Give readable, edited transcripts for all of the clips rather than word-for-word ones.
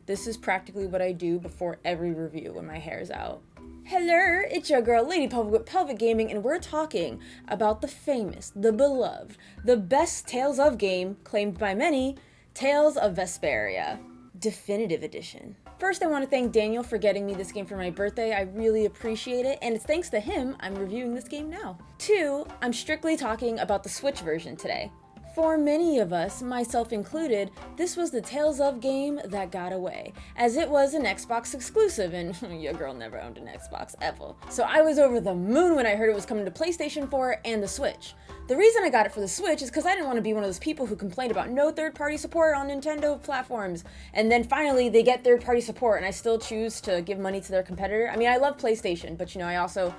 This is practically what I do before every review when my hair's out. Hello, it's your girl Lady Pelvic with Pelvic Gaming, and we're talking about the famous, the beloved, the best Tales of game, claimed by many, Tales of Vesperia, Definitive Edition. First, I want to thank Daniel for getting me this game for my birthday. I really appreciate it, and it's thanks to him I'm reviewing this game now. 2, I'm strictly talking about the Switch version today. For many of us, myself included, this was the Tales of game that got away, as it was an Xbox exclusive, and your girl never owned an Xbox ever. So I was over the moon when I heard it was coming to PlayStation 4 and the Switch. The reason I got it for the Switch is because I didn't want to be one of those people who complained about no third-party support on Nintendo platforms, and then finally they get third-party support and I still choose to give money to their competitor. I mean, I love PlayStation, but I also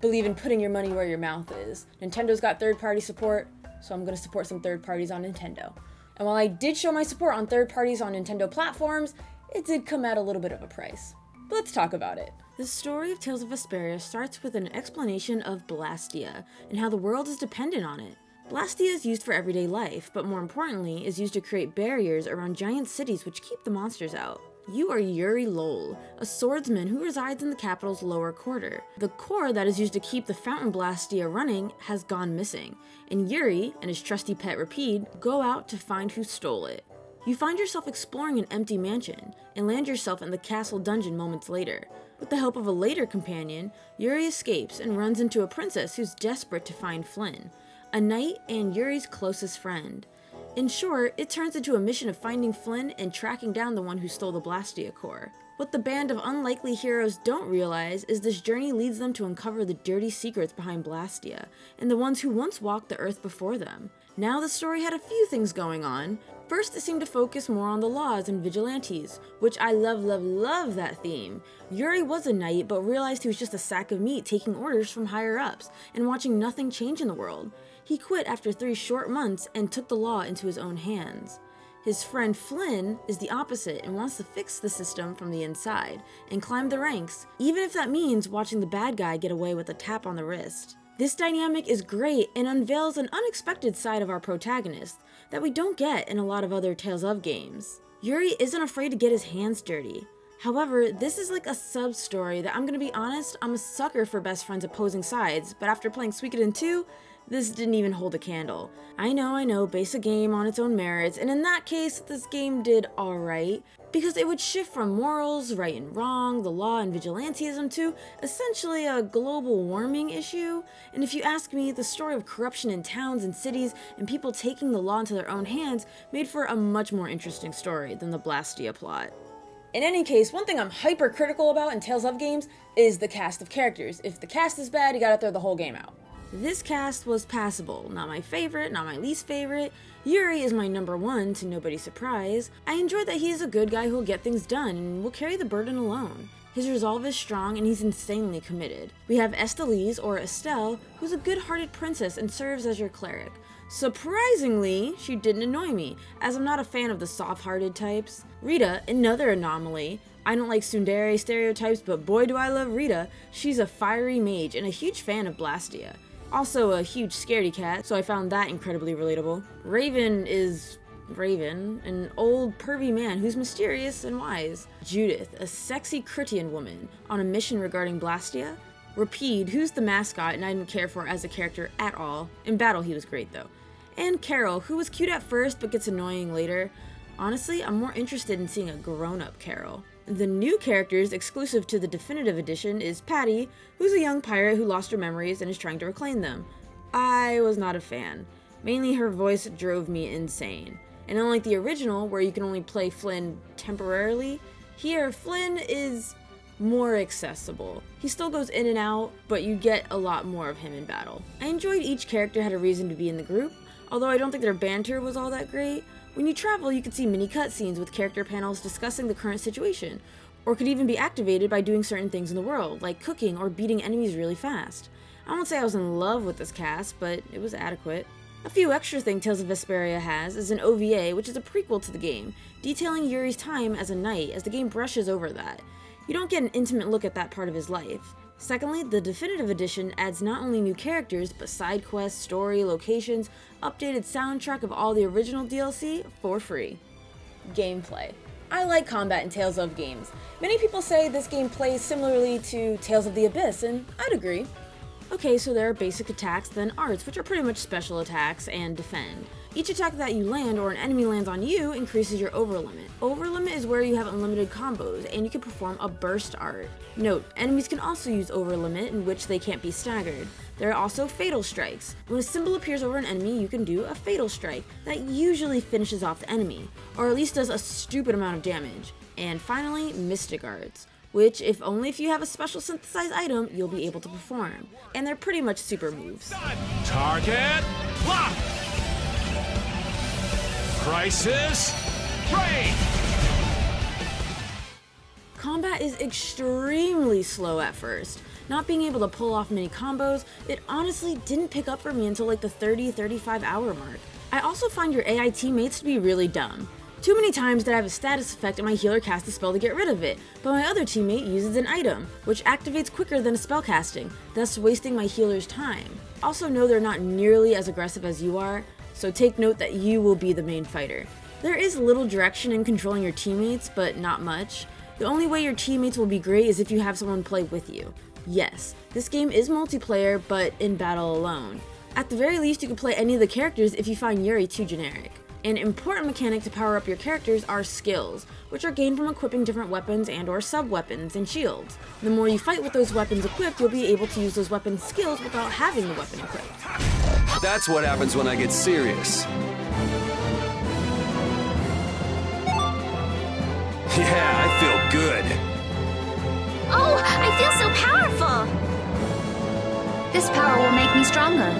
believe in putting your money where your mouth is. Nintendo's got third-party support, so I'm going to support some third parties on Nintendo. And while I did show my support on third parties on Nintendo platforms, it did come at a little bit of a price. But let's talk about it. The story of Tales of Vesperia starts with an explanation of Blastia and how the world is dependent on it. Blastia is used for everyday life, but more importantly is used to create barriers around giant cities which keep the monsters out. You are Yuri Lowell, a swordsman who resides in the capital's lower quarter. The core that is used to keep the fountain Blastia running has gone missing, and Yuri and his trusty pet Rapide go out to find who stole it. You find yourself exploring an empty mansion, and land yourself in the castle dungeon moments later. With the help of a later companion, Yuri escapes and runs into a princess who's desperate to find Flynn, a knight and Yuri's closest friend. In short, it turns into a mission of finding Flynn and tracking down the one who stole the Blastia core. What the band of unlikely heroes don't realize is this journey leads them to uncover the dirty secrets behind Blastia, and the ones who once walked the earth before them. Now the story had a few things going on. First, it seemed to focus more on the laws and vigilantes, which I love that theme. Yuri was a knight, but realized he was just a sack of meat taking orders from higher ups, and watching nothing change in the world. He quit after 3 short months and took the law into his own hands. His friend Flynn is the opposite and wants to fix the system from the inside and climb the ranks, even if that means watching the bad guy get away with a tap on the wrist. This dynamic is great and unveils an unexpected side of our protagonist that we don't get in a lot of other Tales of games. Yuri isn't afraid to get his hands dirty. However, this is like a sub-story that I'm gonna be honest, I'm a sucker for best friends opposing sides, but after playing Suikoden 2, this didn't even hold a candle. I know, base a game on its own merits, and in that case, this game did alright, because it would shift from morals, right and wrong, the law and vigilantism to essentially a global warming issue. And if you ask me, the story of corruption in towns and cities and people taking the law into their own hands made for a much more interesting story than the Blastia plot. In any case, one thing I'm hypercritical about in Tales of games is the cast of characters. If the cast is bad, you gotta throw the whole game out. This cast was passable, not my favorite, not my least favorite. Yuri is my number 1 to nobody's surprise. I enjoy that he is a good guy who'll get things done and will carry the burden alone. His resolve is strong and he's insanely committed. We have Estelise, or Estelle, who's a good-hearted princess and serves as your cleric. Surprisingly, she didn't annoy me, as I'm not a fan of the soft-hearted types. Rita, another anomaly. I don't like tsundere stereotypes, but boy do I love Rita. She's a fiery mage and a huge fan of Blastia. Also a huge scaredy cat, so I found that incredibly relatable. Raven is Raven, an old pervy man who's mysterious and wise. Judith, a sexy Critian woman on a mission regarding Blastia. Rapide, who's the mascot and I didn't care for as a character at all. In battle he was great though. And Carol, who was cute at first but gets annoying later. Honestly, I'm more interested in seeing a grown-up Carol. The new characters exclusive to the Definitive Edition is Patty, who's a young pirate who lost her memories and is trying to reclaim them. I was not a fan. Mainly her voice drove me insane. And unlike the original, where you can only play Flynn temporarily, here Flynn is more accessible. He still goes in and out, but you get a lot more of him in battle. I enjoyed each character had a reason to be in the group, although I don't think their banter was all that great. When you travel, you can see mini cutscenes with character panels discussing the current situation, or could even be activated by doing certain things in the world, like cooking or beating enemies really fast. I won't say I was in love with this cast, but it was adequate. A few extra things Tales of Vesperia has is an OVA, which is a prequel to the game, detailing Yuri's time as a knight as the game brushes over that. You don't get an intimate look at that part of his life. Secondly, the Definitive Edition adds not only new characters, but side quests, story, locations, updated soundtrack of all the original DLC for free. Gameplay. I like combat in Tales of games. Many people say this game plays similarly to Tales of the Abyss, and I'd agree. Okay, so there are basic attacks, then arts, which are pretty much special attacks, and defend. Each attack that you land or an enemy lands on you increases your overlimit. Overlimit is where you have unlimited combos, and you can perform a burst art. Note, enemies can also use overlimit, in which they can't be staggered. There are also fatal strikes. When a symbol appears over an enemy, you can do a fatal strike that usually finishes off the enemy, or at least does a stupid amount of damage. And finally, mystic arts, which, if only if you have a special synthesized item, you'll be able to perform. And they're pretty much super moves. Target lock! Crisis break! Combat is extremely slow at first. Not being able to pull off many combos, it honestly didn't pick up for me until like the 30-35 hour mark. I also find your AI teammates to be really dumb. Too many times did I have a status effect and my healer cast a spell to get rid of it, but my other teammate uses an item, which activates quicker than a spell casting, thus wasting my healer's time. Also know they're not nearly as aggressive as you are, so take note that you will be the main fighter. There is little direction in controlling your teammates, but not much. The only way your teammates will be great is if you have someone play with you. Yes, this game is multiplayer, but in battle alone. At the very least, you can play any of the characters if you find Yuri too generic. An important mechanic to power up your characters are skills, which are gained from equipping different weapons and or sub-weapons and shields. The more you fight with those weapons equipped, you'll be able to use those weapon skills without having the weapon equipped. That's what happens when I get serious. Yeah, I feel good. Oh, I feel so powerful! This power will make me stronger.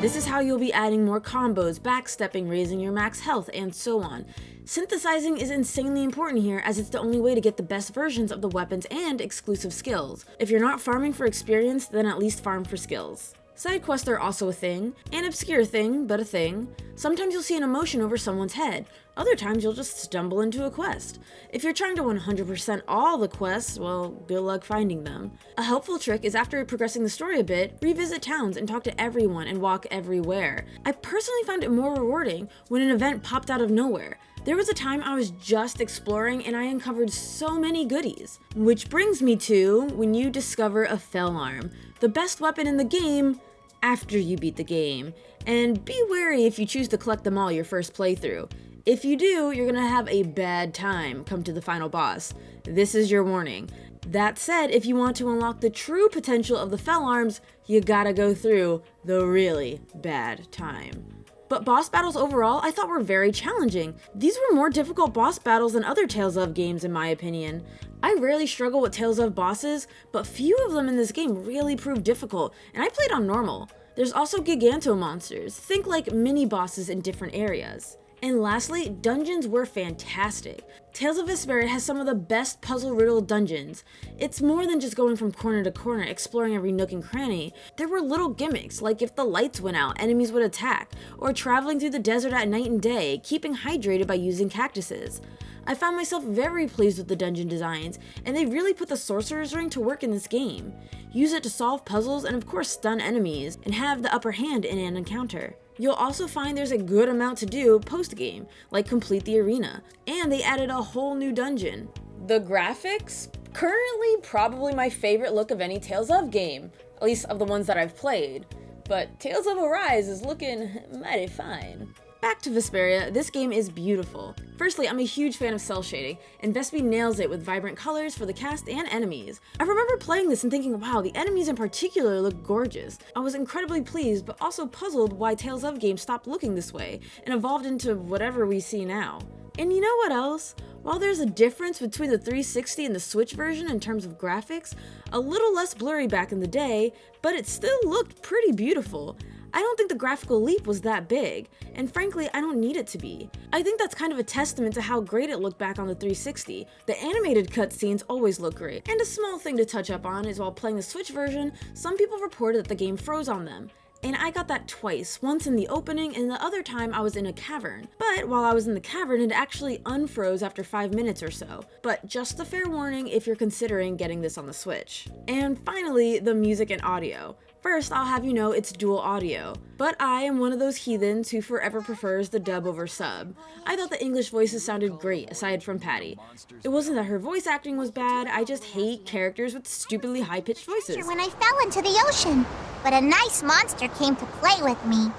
This is how you'll be adding more combos, backstepping, raising your max health, and so on. Synthesizing is insanely important here, as it's the only way to get the best versions of the weapons and exclusive skills. If you're not farming for experience, then at least farm for skills. Side quests are also a thing, an obscure thing, but a thing. Sometimes you'll see an emotion over someone's head, other times you'll just stumble into a quest. If you're trying to 100% all the quests, well, good luck finding them. A helpful trick is, after progressing the story a bit, revisit towns and talk to everyone and walk everywhere. I personally found it more rewarding when an event popped out of nowhere. There was a time I was just exploring and I uncovered so many goodies. Which brings me to when you discover a fell arm, the best weapon in the game after you beat the game. And be wary if you choose to collect them all your first playthrough. If you do, you're gonna have a bad time come to the final boss. This is your warning. That said, if you want to unlock the true potential of the fell arms, you gotta go through the really bad time. But boss battles overall, I thought were very challenging. These were more difficult boss battles than other Tales of games in my opinion. I rarely struggle with Tales of bosses, but few of them in this game really proved difficult, and I played on normal. There's also Giganto monsters, think like mini bosses in different areas. And lastly, dungeons were fantastic. Tales of Vesperia has some of the best puzzle-riddled dungeons. It's more than just going from corner to corner, exploring every nook and cranny. There were little gimmicks, like if the lights went out, enemies would attack, or traveling through the desert at night and day, keeping hydrated by using cactuses. I found myself very pleased with the dungeon designs, and they really put the Sorcerer's Ring to work in this game. Use it to solve puzzles and of course stun enemies, and have the upper hand in an encounter. You'll also find there's a good amount to do post-game, like complete the arena, and they added a whole new dungeon. The graphics? Currently probably my favorite look of any Tales of game, at least of the ones that I've played, but Tales of Arise is looking mighty fine. Back to Vesperia, this game is beautiful. Firstly, I'm a huge fan of cell shading, and Vespe nails it with vibrant colors for the cast and enemies. I remember playing this and thinking, wow, the enemies in particular look gorgeous. I was incredibly pleased, but also puzzled why Tales of games stopped looking this way, and evolved into whatever we see now. And you know what else? While there's a difference between the 360 and the Switch version in terms of graphics, a little less blurry back in the day, but it still looked pretty beautiful. I don't think the graphical leap was that big, and frankly, I don't need it to be. I think that's kind of a testament to how great it looked back on the 360. The animated cutscenes always look great. And a small thing to touch up on is while playing the Switch version, some people reported that the game froze on them. And I got that twice, once in the opening and the other time I was in a cavern. But while I was in the cavern, it actually unfroze after 5 minutes or so. But just a fair warning if you're considering getting this on the Switch. And finally, the music and audio. First, I'll have you know it's dual audio, but I am one of those heathens who forever prefers the dub over sub. I thought the English voices sounded great, aside from Patty. It wasn't that her voice acting was bad, I just hate characters with stupidly high-pitched voices. When I fell into the ocean, but a nice monster came to play with me.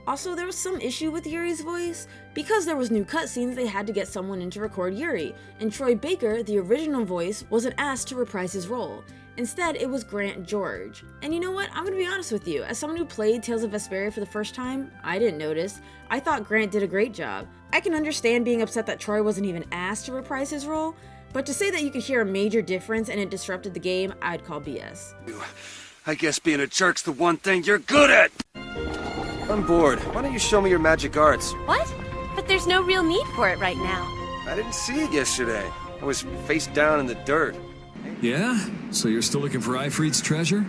Also, there was some issue with Yuri's voice. Because there was new cutscenes, they had to get someone in to record Yuri, and Troy Baker, the original voice, wasn't asked to reprise his role. Instead, it was Grant George. And you know what? I'm gonna be honest with you. As someone who played Tales of Vesperia for the first time, I didn't notice. I thought Grant did a great job. I can understand being upset that Troy wasn't even asked to reprise his role, but to say that you could hear a major difference and it disrupted the game, I'd call BS. I guess being a jerk's the one thing you're good at! I'm bored. Why don't you show me your magic arts? What? But there's no real need for it right now. I didn't see it yesterday. I was face down in the dirt. Yeah? So you're still looking for Ifrit's treasure?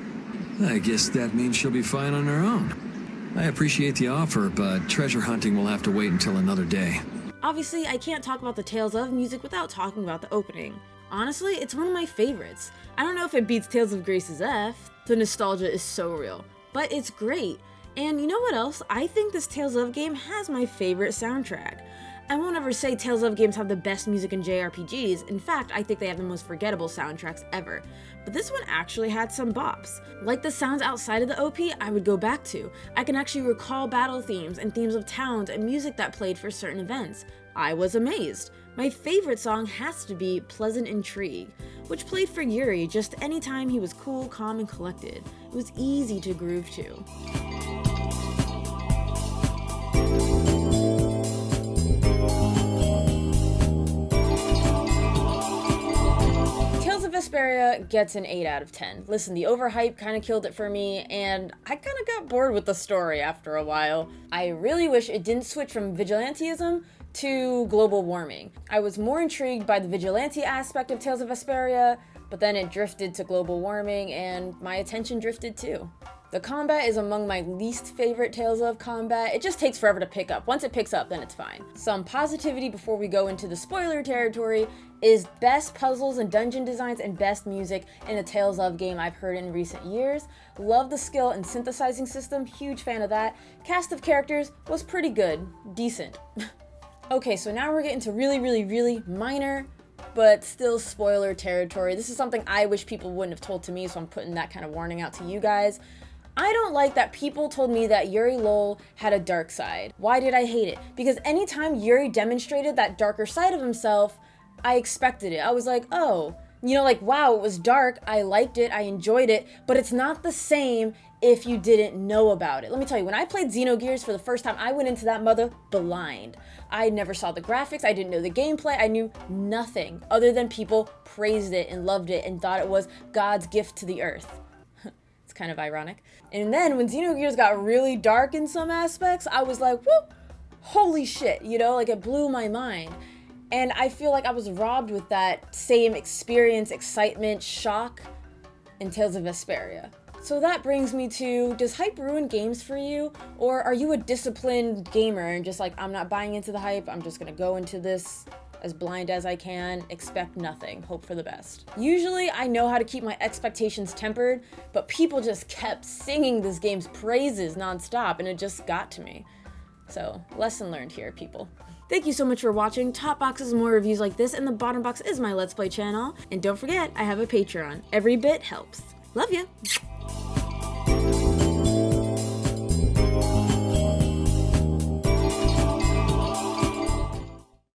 I guess that means she'll be fine on her own. I appreciate the offer, but treasure hunting will have to wait until another day. Obviously, I can't talk about the Tales of music without talking about the opening. Honestly, it's one of my favorites. I don't know if it beats Tales of Grace's F. The nostalgia is so real. But it's great. And you know what else? I think this Tales of game has my favorite soundtrack. I won't ever say Tales of games have the best music in JRPGs. In fact, I think they have the most forgettable soundtracks ever. But this one actually had some bops. Like the sounds outside of the OP, I would go back to. I can actually recall battle themes and themes of towns and music that played for certain events. I was amazed. My favorite song has to be Pleasant Intrigue, which played for Yuri just anytime he was cool, calm, and collected. It was easy to groove to. Vesperia gets an 8 out of 10. Listen, the overhype kind of killed it for me, and I kind of got bored with the story after a while. I really wish it didn't switch from vigilantism to global warming. I was more intrigued by the vigilante aspect of Tales of Vesperia, but then it drifted to global warming, and my attention drifted too. The combat is among my least favorite Tales of combat. It just takes forever to pick up. Once it picks up, then it's fine. Some positivity before we go into the spoiler territory is best puzzles and dungeon designs and best music in a Tales of game I've heard in recent years. Love the skill and synthesizing system, huge fan of that. Cast of characters was pretty good, decent. Okay, so now we're getting to really minor, but still spoiler territory. This is something I wish people wouldn't have told to me, so I'm putting that kind of warning out to you guys. I don't like that people told me that Yuri Lowell had a dark side. Why did I hate it? Because anytime Yuri demonstrated that darker side of himself, I expected it. I was like, oh, you know, like, wow, it was dark, I liked it, I enjoyed it, but it's not the same if you didn't know about it. Let me tell you, when I played Xenogears for the first time, I went into that mother blind. I never saw the graphics, I didn't know the gameplay, I knew nothing other than people praised it and loved it and thought it was God's gift to the earth. It's kind of ironic. And then when Xenogears got really dark in some aspects, I was like, whoop, holy shit, you know, like it blew my mind. And I feel like I was robbed with that same experience, excitement, shock in Tales of Vesperia. So that brings me to, does hype ruin games for you? Or are you a disciplined gamer and just like, I'm not buying into the hype, I'm just gonna go into this as blind as I can, expect nothing, hope for the best. Usually I know how to keep my expectations tempered, but people just kept singing this game's praises nonstop and it just got to me. So, lesson learned here, people. Thank you so much for watching. Top box is more reviews like this, and the bottom box is my Let's Play channel. And don't forget, I have a Patreon. Every bit helps. Love ya!